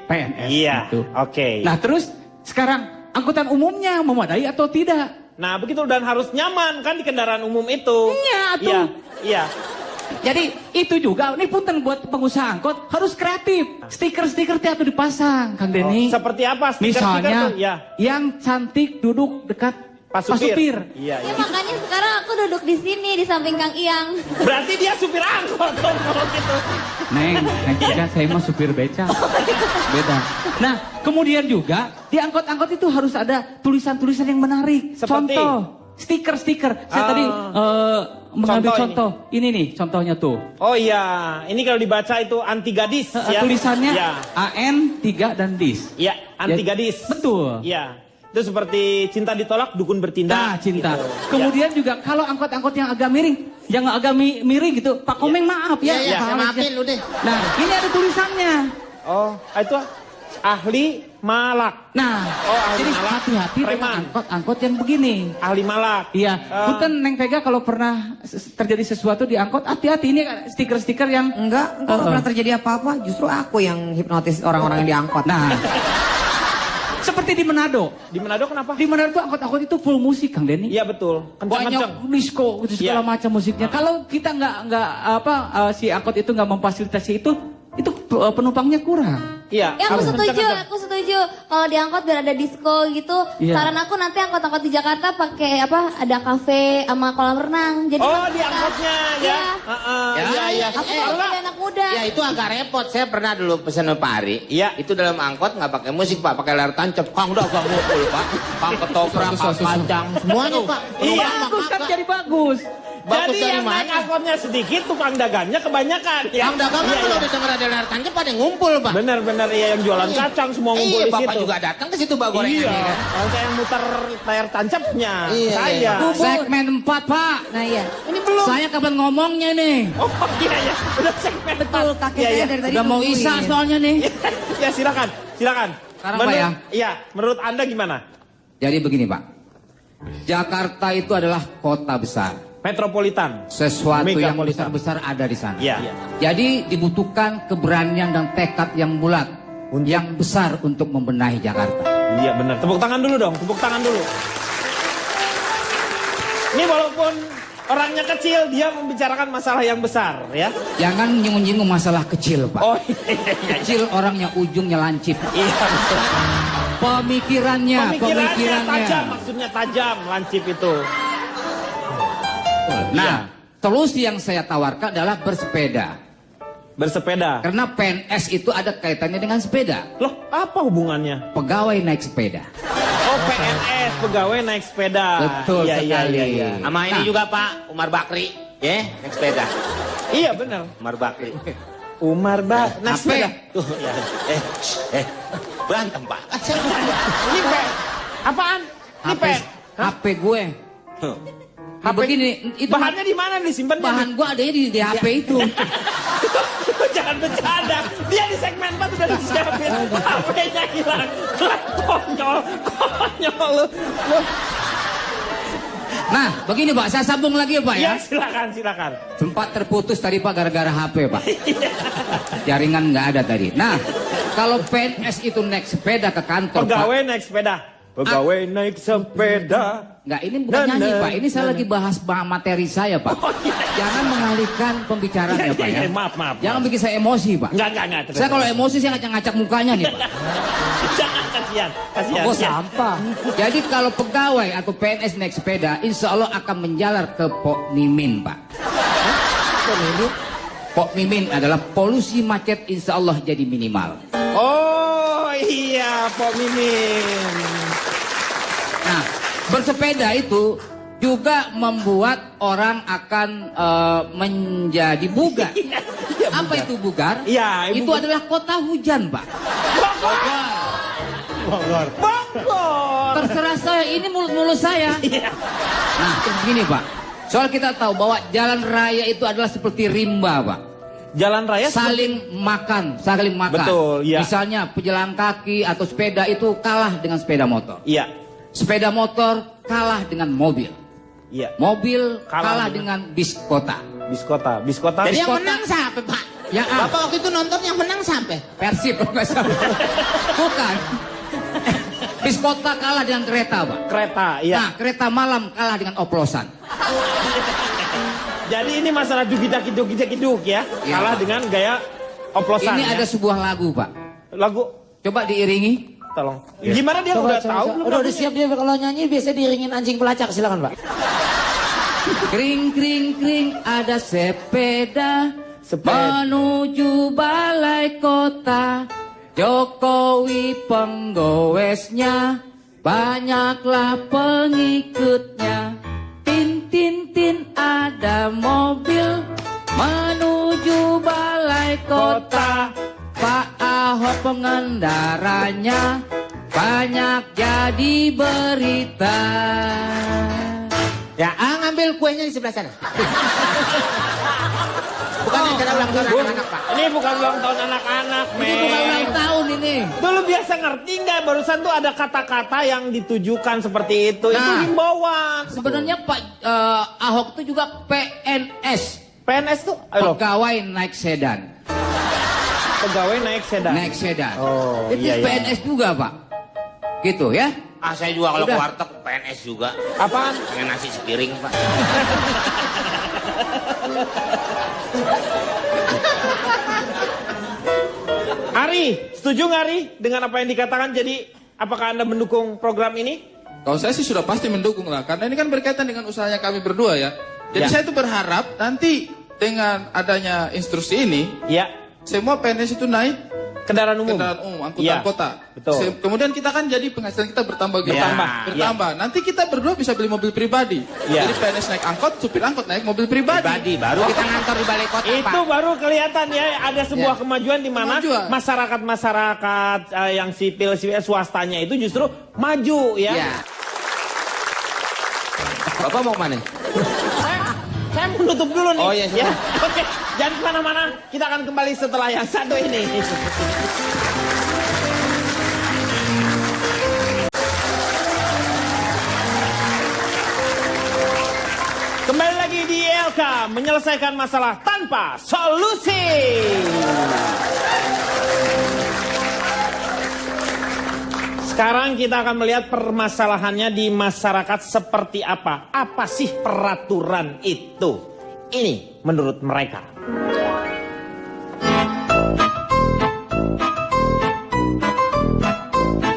PNS. Iya. gitu. Oke. Nah terus sekarang angkutan umumnya memadai atau tidak? Nah, begitu dan harus nyaman kan di kendaraan umum itu. Iya, tuh. Iya. Iya. Jadi itu juga, ini punten buat pengusaha angkot harus kreatif. Stiker-stiker itu dipasang, Kang Denny. Seperti apa stiker-stiker Misalnya, tuh? Ya. yang cantik duduk dekat Pak Pak supir. Supir. Iya, Ya iya. makanya sekarang aku duduk di sini di samping Kang Iyang. Berarti dia supir angkot dong kalau gitu. Neng juga saya mah supir beca. Beda. Nah, kemudian juga di angkot-angkot itu harus ada tulisan-tulisan yang menarik. Seperti? Contoh, stiker-stiker. Saya tadi mengambil Contoh contoh. Ini nih contohnya tuh. Oh iya, ini kalau dibaca itu anti gadis ya. Tulisannya Iya. AN 3 dan DIS. Iya, anti Jadi- gadis. Betul. Iya. Itu seperti cinta ditolak, dukun bertindak. Nah, cinta. Gitu. Kemudian juga kalau angkot-angkot yang agak miring, yang agak miring gitu, Pak Komeng maaf ya. Iya, Pak saya Alex, maafin lu deh. Nah, ini ada tulisannya. Oh, itu ahli malak. Nah, ahli jadi malak. hati-hati dengan Preman. angkot-angkot yang begini. Ahli malak. Iya, punten Neng Vega kalau pernah terjadi sesuatu di angkot, hati-hati ini stiker-stiker yang Enggak pernah terjadi apa-apa. Justru aku yang hipnotis orang-orang yang diangkot. Nah, seperti di Manado. Di Manado kenapa? Di Manado tuh angkot-angkot itu full musik, Kang Denny. Iya betul. Banyak disco gitu segala macam musiknya. Kalau kita si angkot itu nggak memfasilitasi itu penumpangnya kurang. Iya. Ya aku setuju. Kalau di angkot biar ada disco gitu. Iya. Saran aku nanti angkot-angkot di Jakarta pakai ada kafe sama kolam renang. Jadi di angkotnya ya. Iya. Aku kalau anak muda. Ya itu agak repot. Saya pernah dulu pesen sama Pak Ari. Iya. Itu dalam angkot nggak pakai musik Pak, pakai layar tancap. Kang udah agak ngukul Pak. Kang ketoprak, kang kacang, semuanya Pak. Iya. Bagus kan jadi bagus. Jadi dari yang naik mana? angkotnya sedikit, tukang dagangnya kebanyakan. Ya. Kang dagang kan kalau udah denger ada layar tancap pada ngumpul Pak. Bener ya yang jualan kacang semua ngumpul di situ. Bapak juga datang ke situ bawa gorengan. Iya. Saya yang muter layar tancapnya. Iya, Saya. Segmen 4 Pak. Nah iya. Ini belum. Saya kapan ngomongnya nih? Oh iya. Udah segmen. Betul, kakek saya dari tadi Udah mau nungguin. isa soalnya nih. Ya silakan. Sekarang Pak ya? Iya, menurut Anda gimana? Jadi begini Pak. Jakarta itu adalah kota besar. Metropolitan. Sesuatu yang Megapolitan. besar-besar ada di sana. Iya. Jadi dibutuhkan keberanian dan tekad yang bulat, yang besar untuk membenahi Jakarta. Iya benar. Tepuk tangan dulu dong, tepuk tangan dulu. Ini walaupun orangnya kecil, dia membicarakan masalah yang besar ya. Jangan nyinggung-nyinggung masalah kecil Pak. Oh iya. Kecil orangnya ujungnya lancip. Iya betul. Pemikirannya. Tajam, maksudnya tajam, lancip itu. Nah, solusi yang saya tawarkan adalah bersepeda. Bersepeda. Karena PNS itu ada kaitannya dengan sepeda. Loh, apa hubungannya? Pegawai naik sepeda. Oh, PNS, pegawai naik sepeda. Betul sekali. Iya. Sama ini juga Pak, Umar Bakri. Ya, naik sepeda. Iya benar. Umar Bakri. naik sepeda. Tuh, ya. Berantem Pak. Ini pen. Apaan? Ini pen. HP gue. HP Begini, itu bahannya di mana disimpannya? bahan gue adanya di HP itu. Jangan bercanda. Dia di segmen 4 udah disiapin. HP-nya hilang. Konyol lu. Nah, begini Pak, saya sambung lagi ya Pak ya. Ya, silakan. Sempat terputus tadi Pak gara-gara HP Pak. Jaringan nggak ada tadi. Nah, kalau PNS itu naik sepeda ke kantor Pegawai Pak. naik sepeda. Pegawai naik sepeda. Nggak, ini bukan nyanyi Pak. Ini saya lagi bahas materi saya Pak. Jangan mengalihkan pembicaraannya Pak ya. Maaf. Jangan bikin saya emosi Pak. Enggak. Saya kalau emosi saya ngacak-ngacak mukanya nih Pak. Jangan, kasihan. Oh sampah. Jadi kalau pegawai atau PNS naik sepeda, insya Allah akan menjalar ke Pok Mimin Pak. Pok Mimin adalah polusi macet insya Allah jadi minimal. Oh iya, Pok Mimin. Nah, bersepeda itu juga membuat orang akan menjadi bugar. Apa itu bugar? Iya, itu adalah kota hujan, Pak. Bogor. Terserah saya, ini mulut-mulut saya. Nah, terus begini, Pak. Soal kita tahu bahwa jalan raya itu adalah seperti rimba, Pak. Jalan raya saling makan. Betul, iya. Misalnya pejalan kaki atau sepeda itu kalah dengan sepeda motor. Iya. Sepeda motor kalah dengan mobil. Iya. Mobil kalah dengan bis kota. Bis kota. Jadi yang menang siapa, Pak? Yang Bapak waktu itu nonton yang menang siapa? Persib, nggak salah. Bukan. Bis kota kalah dengan kereta, Pak. Kereta, iya. Nah, kereta malam kalah dengan oplosan. Jadi ini masalah dugiduk ya. Iya, Kalah Pak. dengan gaya oplosan. Ini ya? ada sebuah lagu, Pak. Lagu. Coba diiringi. Tolong. Gimana dia udah tahu belum? Udah siap dia kalau nyanyi biasa diiringin anjing pelacak, silakan Pak. Kring kring kring ada sepeda menuju balai kota. Jokowi penggowesnya, banyaklah pengikutnya. Tin tin tin ada mobil menuju balai kota. Pak Ahok pengendaranya, banyak jadi berita. Ya, ngambil kuenya di sebelah sana. Bukan acara ulang tahun anak-anak, Pak. Ini bukan ulang tahun anak-anak, Ini bukan ulang tahun ini. Dulu biasa ngerti nggak? Barusan tuh ada kata-kata yang ditujukan seperti itu. Itu Nah, himbauan. Sebenarnya Pak Ahok itu juga PNS. PNS tuh? Ayo. Pegawai naik sedan. Pegawai naik sedan. Naik sedan. Oh, Itu iya, iya. PNS juga Pak. Gitu ya. Saya juga kalau ke Udah. warteg PNS juga. Apaan? Pengen nasi sepiring, Pak. Ari, setuju nggak Ari dengan apa yang dikatakan? Jadi, apakah Anda mendukung program ini? Kalau saya sih sudah pasti mendukung lah, karena ini kan berkaitan dengan usahanya kami berdua ya. Jadi Ya. saya itu berharap nanti dengan adanya instruksi ini, ya, semua PNS itu naik kendaraan umum, angkutan Ya, kota. betul. Kemudian kita kan jadi penghasilan kita bertambah gitu. Ya. Bertambah. Nanti kita berdua bisa beli mobil pribadi. Ya. Jadi PNS naik angkot, supir angkot naik mobil pribadi. Baru kita ngantor di balai kota, Itu Pak. baru kelihatan ya ada sebuah Ya. kemajuan di mana Kemajuan. masyarakat yang sipil swastanya itu justru maju ya. Ya. Bapak mau kemana? Saya mau nutup dulu nih. Oh, iya, ya. Oke, jangan kemana-mana. Kita akan kembali setelah yang satu ini. Kembali lagi di LK, menyelesaikan masalah tanpa solusi. Sekarang kita akan melihat permasalahannya di masyarakat seperti apa. Apa sih peraturan itu? Ini menurut mereka.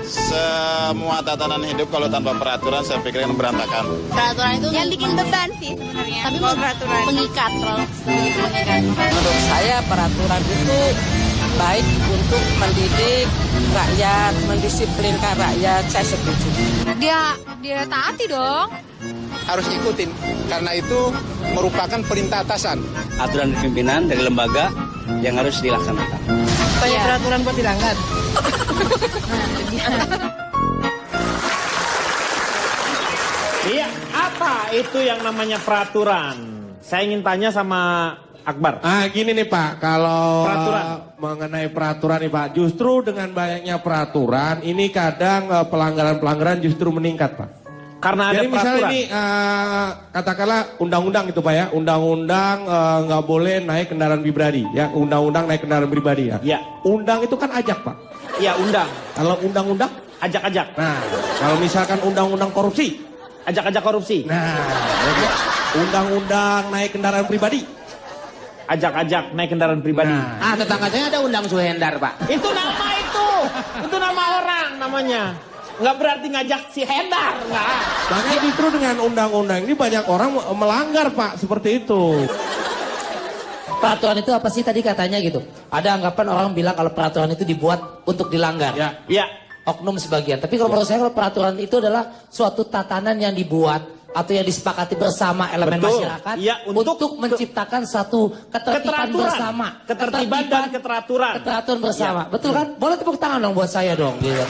Semua tatanan hidup kalau tanpa peraturan saya pikir yang berantakan. Peraturan itu yang bikin beban sih sebenarnya. Tapi kalau peraturan mengikat terlalu mengikat. Menurut saya peraturan itu baik untuk mendidik rakyat, mendisiplinkan rakyat, saya setuju. Dia taati dong. Harus ikutin, karena itu merupakan perintah atasan. Aturan pimpinan dari lembaga yang harus dilaksanakan. Banyak peraturan buat dilanggar. Iya, apa itu yang namanya peraturan? Saya ingin tanya sama Akbar. Gini nih Pak, kalau Peraturan. mengenai peraturan nih Pak, justru dengan banyaknya peraturan, ini kadang pelanggaran-pelanggaran justru meningkat Pak. Karena ada Jadi misalnya peraturan. ini katakanlah undang-undang itu Pak ya, undang-undang nggak boleh naik kendaraan pribadi ya, undang-undang naik kendaraan pribadi ya. Ya. Undang itu kan ajak Pak. Iya, undang. Kalau undang-undang, Ajak-ajak. nah kalau misalkan undang-undang korupsi, Ajak-ajak korupsi. nah undang-undang naik kendaraan pribadi, Ajak-ajak naik kendaraan pribadi. Nah. Tetangga saya ada undang Suhendar, Pak. Itu nama itu. Itu nama orang namanya. Nggak berarti ngajak si Hendar. Nggak. makanya justru dengan undang-undang ini banyak orang melanggar Pak, seperti itu. Peraturan itu apa sih tadi katanya gitu? Ada anggapan orang bilang kalau peraturan itu dibuat untuk dilanggar. Ya. Ya. Oknum sebagian. Tapi kalau menurut saya kalau peraturan itu adalah suatu tatanan yang dibuat atau yang disepakati bersama elemen Betul. masyarakat Ya, untuk menciptakan satu ketertiban Keteraturan. bersama. Ketertiban dan keteraturan. Keteraturan bersama. Ya. Betul kan? Boleh tepuk tangan dong buat saya dong. Gitu.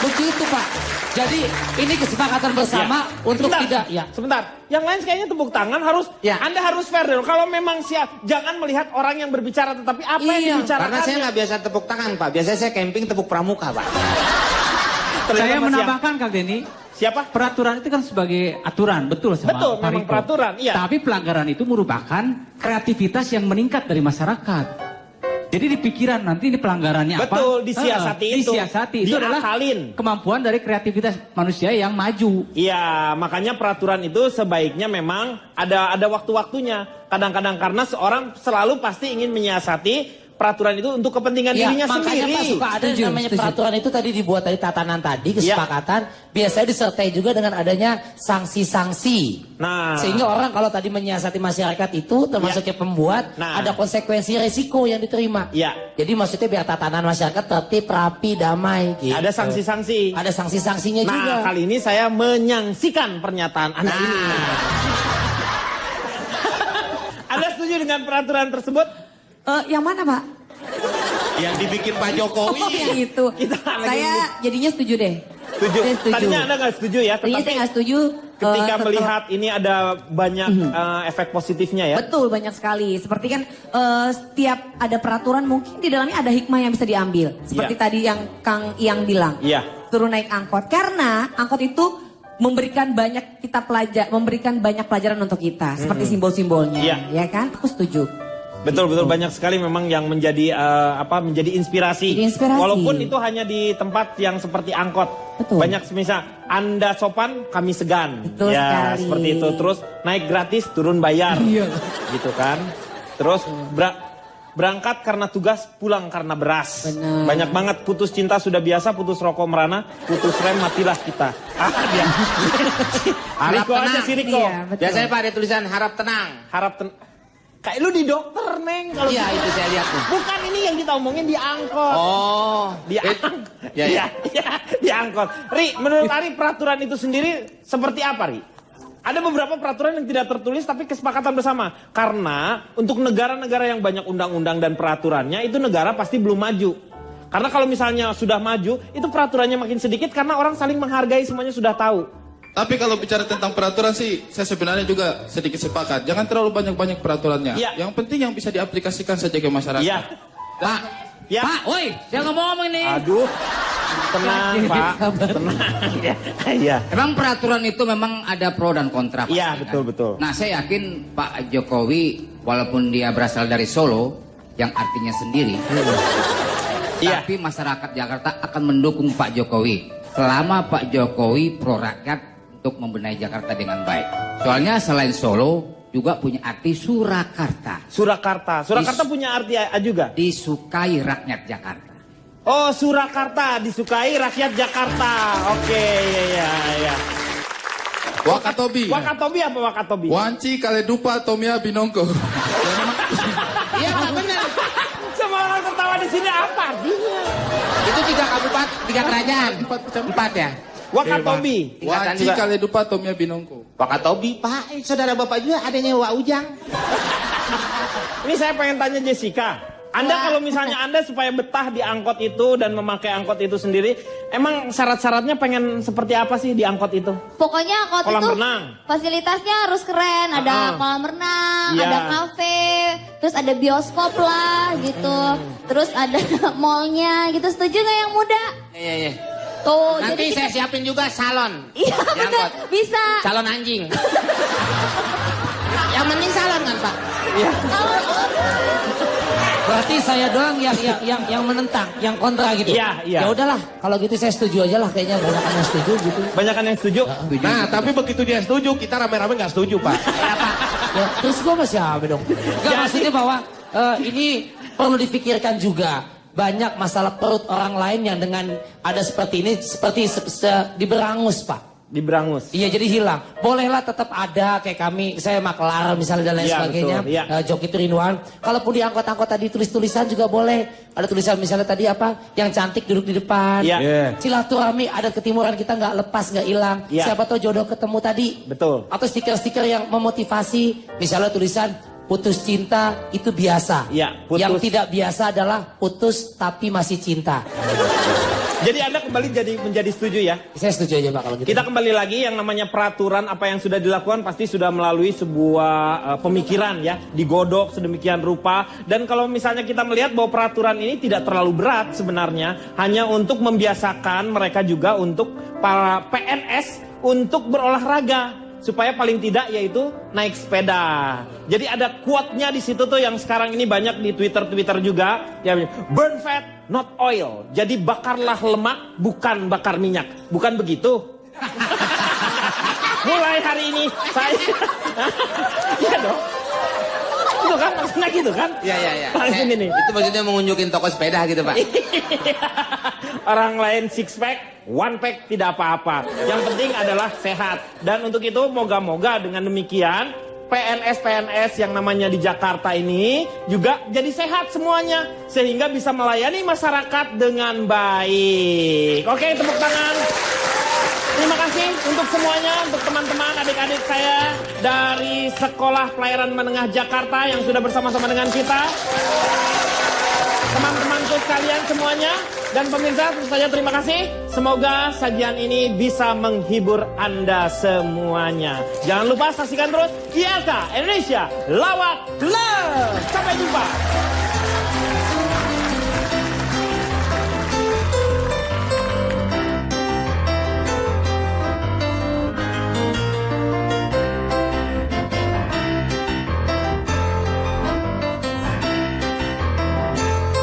Begitu Pak. Jadi ini kesepakatan bersama untuk Sebentar, tidak ya. Sebentar. Yang lain kayaknya tepuk tangan harus. Ya. Anda harus fair dulu. Kalau memang siap, jangan melihat orang yang berbicara, tetapi apa yang Iya, dibicarakan. Karena saya nggak biasa tepuk tangan, Pak. Biasanya saya camping tepuk pramuka, Pak. Saya menambahkan Kak Denny. Siapa? Peraturan itu kan sebagai aturan, betul sama Betul, Pak memang Riko. peraturan, iya. Tapi pelanggaran itu merupakan kreativitas yang meningkat dari masyarakat. Jadi di pikiran nanti ini pelanggarannya apa? Betul, disiasati itu. Disiasati. Itu adalah Diakalin. kemampuan dari kreativitas manusia yang maju. Iya, makanya peraturan itu sebaiknya memang ada waktu-waktunya. Kadang-kadang karena seorang selalu pasti ingin menyiasati peraturan itu untuk kepentingan Ya, dirinya makanya sendiri. Pak suka ada Setuju, namanya setuju. peraturan itu tadi dibuat dari tatanan tadi, kesepakatan. Biasanya disertai juga dengan adanya sanksi-sanksi. Nah, Sehingga orang kalau tadi menyiasati masyarakat itu termasuknya pembuat, Nah. ada konsekuensi resiko yang diterima. ya, Jadi maksudnya biar tatanan masyarakat tertib, rapi, damai. Gitu. ada sanksi-sanksi. Ada sanksi-sanksinya Nah, juga. kali ini saya menyangsikan pernyataan Anda ini. Anda setuju dengan peraturan tersebut? Yang mana Pak? Yang dibikin Pak Jokowi. Oh, yang itu. Saya jadinya setuju deh. Setuju. Saya setuju. Tadinya Anda nggak setuju ya, Tadinya saya nggak setuju. ketika setelah- melihat ini ada banyak efek positifnya ya. Betul, banyak sekali. Seperti kan setiap ada peraturan mungkin di dalamnya ada hikmah yang bisa diambil. Seperti Iya. tadi yang Kang Iyang bilang. Iya. Suruh naik angkot. Karena angkot itu memberikan banyak pelajaran untuk kita. Seperti simbol-simbolnya. Iya. Ya kan? Aku setuju. Betul banyak sekali memang yang menjadi menjadi inspirasi. Jadi inspirasi. Walaupun itu hanya di tempat yang seperti angkot. Betul. Banyak semisal Anda sopan, kami segan. Betul ya, sekali. seperti itu. Terus naik gratis, turun bayar. Iya. Gitu kan. Terus berangkat karena tugas, pulang karena beras. Benar. Banyak banget putus cinta sudah biasa, putus rokok merana, putus rem matilah kita. Dia. Harap Riko aja tenang. si Riko. Iya, betul. Biasanya Pak ada tulisan harap tenang. Kayak lu di dokter, Neng. Kalau Iya, itu saya lihat tuh. Bukan ini yang kita omongin di angkot. Oh, Di angkot. Ya. Di angkot. Ri, menurut Ari peraturan itu sendiri seperti apa, Ri? Ada beberapa peraturan yang tidak tertulis tapi kesepakatan bersama. Karena untuk negara-negara yang banyak undang-undang dan peraturannya, itu negara pasti belum maju. Karena kalau misalnya sudah maju, itu peraturannya makin sedikit karena orang saling menghargai, semuanya sudah tahu. Tapi kalau bicara tentang peraturan sih, saya sebenarnya juga sedikit sepakat. Jangan terlalu banyak-banyak peraturannya. Iya. Yang penting yang bisa diaplikasikan saja ke masyarakat. Iya. Pak, Ya. Pak, woi, jangan ngomong ini. Aduh. Tenang, Pak. Tenang. Ya. Iya. Memang peraturan itu memang ada pro dan kontra. Iya, pasti, betul. Nah, saya yakin Pak Jokowi, walaupun dia berasal dari Solo, yang artinya sendiri, Iya. tapi masyarakat Jakarta akan mendukung Pak Jokowi selama Pak Jokowi pro rakyat untuk membenahi Jakarta dengan baik. Soalnya selain Solo juga punya arti Surakarta. Surakarta punya arti juga? Disukai rakyat Jakarta. Oh, Surakarta disukai rakyat Jakarta. Oke, ya. Wakatobi. Wakatobi apa Wakatobi? Wanci Kaledupa Tomia Binongko. Iya, Pak, benar. Semua orang tertawa di sini apa artinya? Itu 3 kabupaten, 3 kerajaan. 4 ya. Wakatobi. Wanci Kaledupa Tomia Binongko. Wakatobi, Pak. Saudara Bapak juga adanya Wak Ujang. Ini saya pengen tanya Jessica. Anda kalau misalnya Anda supaya betah di angkot itu dan memakai angkot itu sendiri, emang syarat-syaratnya pengen seperti apa sih di angkot itu? Pokoknya angkot Kolam itu renang. fasilitasnya harus keren. Ada kolam renang, Iya. ada kafe, terus ada bioskop lah gitu. Terus ada mallnya gitu. Setuju nggak yang muda? Iya. Tuh, Nanti jadi kita... saya siapin juga salon. Iya Di bener, angkot. bisa. Salon anjing. Yang penting salon kan, Pak? Iya. Berarti saya doang yang menentang, yang kontra gitu. Iya. Ya udahlah, kalau gitu saya setuju aja lah, kayaknya banyak yang setuju gitu. Banyakan yang setuju? Nah, tapi begitu dia setuju, kita rame-rame nggak setuju, Pak. Ya, terus gue masih apa dong? Gak, maksudnya bahwa ini perlu dipikirkan juga. Banyak masalah perut orang lain yang dengan ada seperti ini, seperti diberangus, Pak. Diberangus. Iya, jadi hilang. Bolehlah tetap ada kayak kami, saya maklar misalnya dan lain Iya, sebagainya. betul, iya. Joki Trinuan. Kalaupun di angkot-angkot tadi tulis-tulisan juga boleh. Ada tulisan misalnya tadi apa? Yang cantik duduk di depan. Iya. Iya. Silaturahmi adat ketimuran kita nggak lepas, nggak hilang. Iya. Siapa tahu jodoh ketemu tadi. Betul. Atau stiker-stiker yang memotivasi. Misalnya tulisan putus cinta itu biasa. Iya, putus. Yang tidak biasa adalah putus tapi masih cinta. Jadi Anda kembali menjadi setuju ya? Saya setuju aja Pak kalau gitu. Kita kembali lagi yang namanya peraturan apa yang sudah dilakukan pasti sudah melalui sebuah pemikiran ya, digodok sedemikian rupa. Dan kalau misalnya kita melihat bahwa peraturan ini tidak terlalu berat sebenarnya, hanya untuk membiasakan mereka juga untuk para PNS untuk berolahraga. Supaya paling tidak yaitu naik sepeda. Jadi ada quote-nya di situ tuh yang sekarang ini banyak di Twitter juga. Ya, burn fat, not oil. Jadi bakarlah lemak, bukan bakar minyak. Bukan begitu? Mulai hari ini saya... Iya dong. Itu kan maksudnya gitu kan? Iya. Langsung ini. Itu maksudnya mengunjukin toko sepeda gitu, Pak. Orang lain six pack, one pack tidak apa-apa. Yang penting adalah sehat. Dan untuk itu moga-moga dengan demikian PNS-PNS yang namanya di Jakarta ini juga jadi sehat semuanya. Sehingga bisa melayani masyarakat dengan baik. Oke, tepuk tangan. Terima kasih untuk semuanya, untuk teman-teman, adik-adik saya dari Sekolah Pelayaran Menengah Jakarta yang sudah bersama-sama dengan kita. teman-temanku sekalian semuanya. Dan pemirsa, tentu saja terima kasih. Semoga sajian ini bisa menghibur Anda semuanya. Jangan lupa saksikan terus ILK Indonesia Lawak Love. Sampai jumpa.